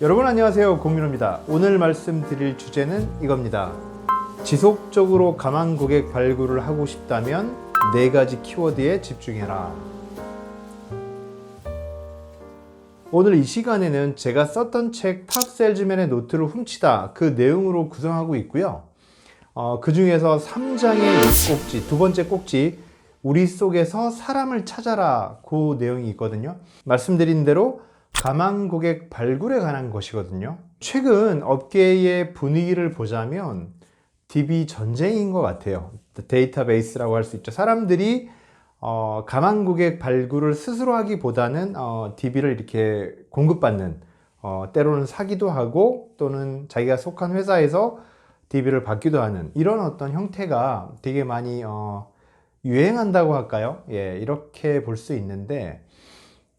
여러분 안녕하세요, 공민호입니다. 오늘 말씀드릴 주제는 이겁니다. 지속적으로 가망 고객 발굴을 하고 싶다면 4가지 키워드에 집중해라. 오늘 이 시간에는 제가 썼던 책 탑셀즈맨의 노트를 훔치다 그 내용으로 구성하고 있고요. 그 중에서 3장의 6꼭지, 두 번째 꼭지, 우리 속에서 사람을 찾아라, 그 내용이 있거든요. 말씀드린 대로 가망 고객 발굴에 관한 것이거든요. 최근 업계의 분위기를 보자면 DB 전쟁인 것 같아요. 데이터베이스라고 할 수 있죠. 사람들이 가망 고객 발굴을 스스로 하기보다는 DB를 이렇게 공급받는, 때로는 사기도 하고 또는 자기가 속한 회사에서 DB를 받기도 하는 이런 어떤 형태가 되게 많이 유행한다고 할까요? 예, 이렇게 볼 수 있는데,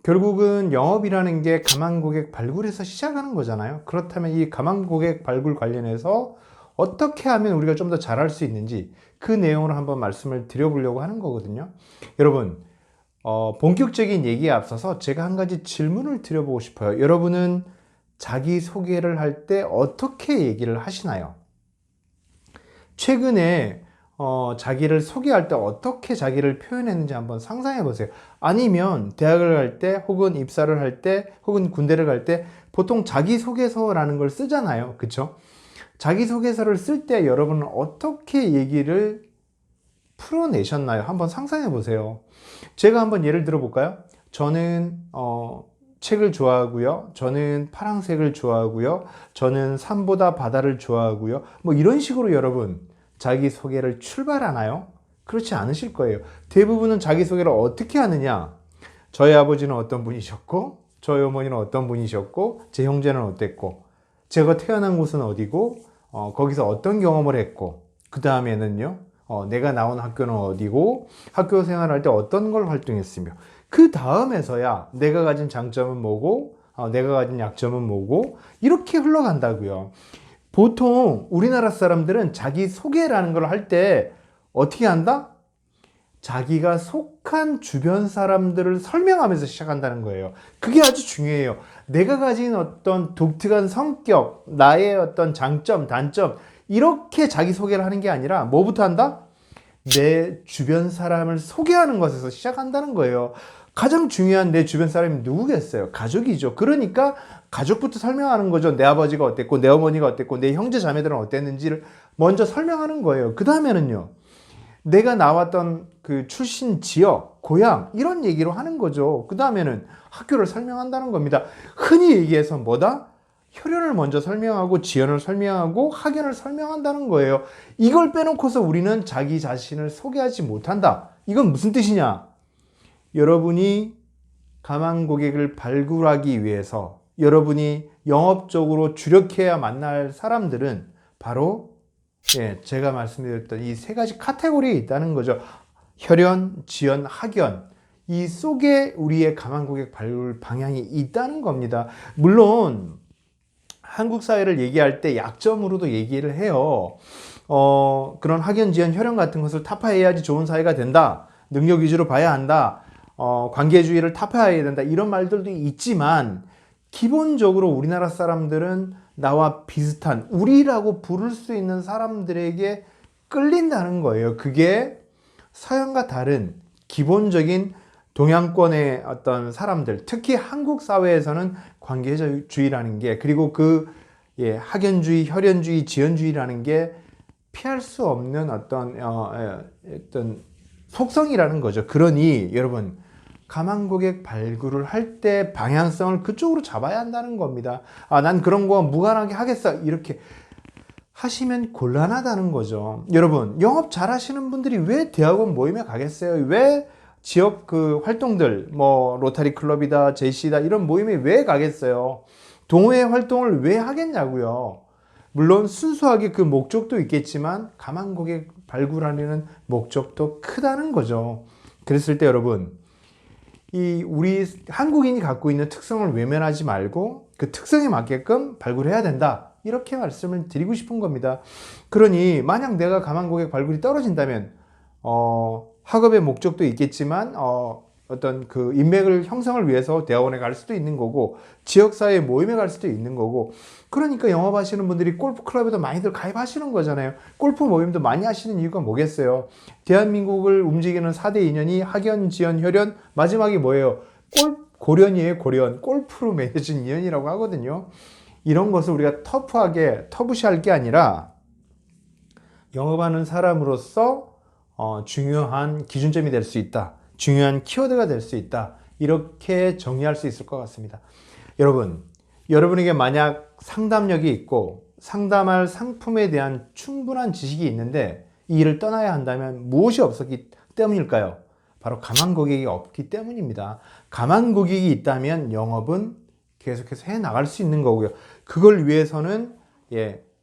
결국은 영업이라는 게 가망 고객 발굴에서 시작하는 거잖아요. 그렇다면 이 가망 고객 발굴 관련해서 어떻게 하면 우리가 좀 더 잘할 수 있는지 그 내용으로 한번 말씀을 드려보려고 하는 거거든요. 여러분, 본격적인 얘기에 앞서서 제가 한 가지 질문을 드려보고 싶어요. 여러분은 자기소개를 할 때 어떻게 얘기를 하시나요? 최근에 자기를 소개할 때 어떻게 자기를 표현했는지 한번 상상해 보세요. 아니면 대학을 갈 때, 혹은 입사를 할 때, 혹은 군대를 갈 때 보통 자기소개서라는 걸 쓰잖아요. 그쵸? 자기소개서를 쓸 때 여러분은 어떻게 얘기를 풀어내셨나요? 한번 상상해 보세요. 제가 한번 예를 들어 볼까요? 저는 책을 좋아하고요. 저는 파란색을 좋아하고요. 저는 산보다 바다를 좋아하고요. 뭐 이런 식으로 여러분 자기소개를 출발하나요? 그렇지 않으실 거예요. 대부분은 자기소개를 어떻게 하느냐? 저희 아버지는 어떤 분이셨고, 저희 어머니는 어떤 분이셨고, 제 형제는 어땠고, 제가 태어난 곳은 어디고, 거기서 어떤 경험을 했고, 그 다음에는요, 내가 나온 학교는 어디고, 학교 생활할 때 어떤 걸 활동했으며, 그 다음에서야 내가 가진 장점은 뭐고, 내가 가진 약점은 뭐고, 이렇게 흘러간다고요. 보통 우리나라 사람들은 자기소개라는 걸 할 때 어떻게 한다? 자기가 속한 주변 사람들을 설명하면서 시작한다는 거예요. 그게 아주 중요해요. 내가 가진 어떤 독특한 성격, 나의 어떤 장점, 단점, 이렇게 자기소개를 하는 게 아니라 뭐부터 한다? 내 주변 사람을 소개하는 것에서 시작한다는 거예요. 가장 중요한 내 주변 사람이 누구겠어요? 가족이죠. 그러니까 가족부터 설명하는 거죠. 내 아버지가 어땠고, 내 어머니가 어땠고, 내 형제 자매들은 어땠는지를 먼저 설명하는 거예요. 그 다음에는요, 내가 나왔던 그 출신 지역, 고향, 이런 얘기로 하는 거죠. 그 다음에는 학교를 설명한다는 겁니다. 흔히 얘기해서 뭐다? 혈연을 먼저 설명하고, 지연을 설명하고, 학연을 설명한다는 거예요. 이걸 빼놓고서 우리는 자기 자신을 소개하지 못한다. 이건 무슨 뜻이냐? 여러분이 가망 고객을 발굴하기 위해서 여러분이 영업적으로 주력해야 만날 사람들은 바로 제가 말씀드렸던 이 3가지 카테고리에 있다는 거죠. 혈연, 지연, 학연. 이 속에 우리의 가망 고객 발굴 방향이 있다는 겁니다. 물론 한국 사회를 얘기할 때 약점으로도 얘기를 해요. 그런 학연, 지연, 혈연 같은 것을 타파해야지 좋은 사회가 된다. 능력 위주로 봐야 한다. 관계주의를 타파해야 된다. 이런 말들도 있지만 기본적으로 우리나라 사람들은 나와 비슷한, 우리라고 부를 수 있는 사람들에게 끌린다는 거예요. 그게 서양과 다른 기본적인 동양권의 어떤 사람들, 특히 한국 사회에서는 관계주의라는 게, 그리고 학연주의, 혈연주의, 지연주의라는 게 피할 수 없는 어떤 속성이라는 거죠. 그러니 여러분, 가망 고객 발굴을 할 때 방향성을 그쪽으로 잡아야 한다는 겁니다. 난 그런 거 무관하게 하겠어. 이렇게 하시면 곤란하다는 거죠. 여러분, 영업 잘 하시는 분들이 왜 대학원 모임에 가겠어요? 왜 지역 그 활동들, 뭐 로타리 클럽이다, JC다 이런 모임에 왜 가겠어요? 동호회 활동을 왜 하겠냐고요. 물론 순수하게 그 목적도 있겠지만 가망 고객 발굴하려는 목적도 크다는 거죠. 그랬을 때 여러분, 우리 한국인이 갖고 있는 특성을 외면하지 말고 그 특성에 맞게끔 발굴해야 된다. 이렇게 말씀을 드리고 싶은 겁니다. 그러니 만약 내가 가망 고객 발굴이 떨어진다면 학업의 목적도 있겠지만 어떤 그 인맥을 형성을 위해서 대학원에 갈 수도 있는 거고 지역사회 모임에 갈 수도 있는 거고 그러니까 영업하시는 분들이 골프 클럽에도 많이들 가입하시는 거잖아요. 골프 모임도 많이 하시는 이유가 뭐겠어요? 대한민국을 움직이는 4대 인연이 학연, 지연, 혈연 마지막이 뭐예요? 고련이에요. 고련. 골프로 맺어진 인연이라고 하거든요. 이런 것을 우리가 터부시할 게 아니라 영업하는 사람으로서 중요한 기준점이 될 수 있다. 중요한 키워드가 될 수 있다. 이렇게 정리할 수 있을 것 같습니다. 여러분에게 만약 상담력이 있고 상담할 상품에 대한 충분한 지식이 있는데 이 일을 떠나야 한다면 무엇이 없었기 때문일까요? 바로 가망 고객이 없기 때문입니다. 가망 고객이 있다면 영업은 계속해서 해 나갈 수 있는 거고요. 그걸 위해서는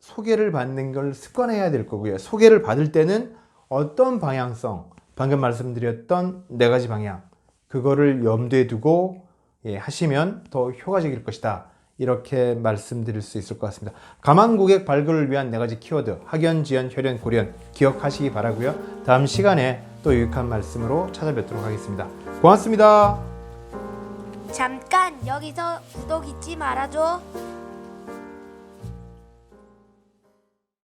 소개를 받는 걸 습관해야 될 거고요. 소개를 받을 때는 어떤 방향성, 방금 말씀드렸던 4가지 방향, 그거를 염두에 두고 하시면 더 효과적일 것이다. 이렇게 말씀드릴 수 있을 것 같습니다. 가망 고객 발굴을 위한 4가지 키워드, 학연, 지연, 혈연, 고련 기억하시기 바라고요. 다음 시간에 또 유익한 말씀으로 찾아뵙도록 하겠습니다. 고맙습니다. 잠깐 여기서 구독 잊지 말아줘.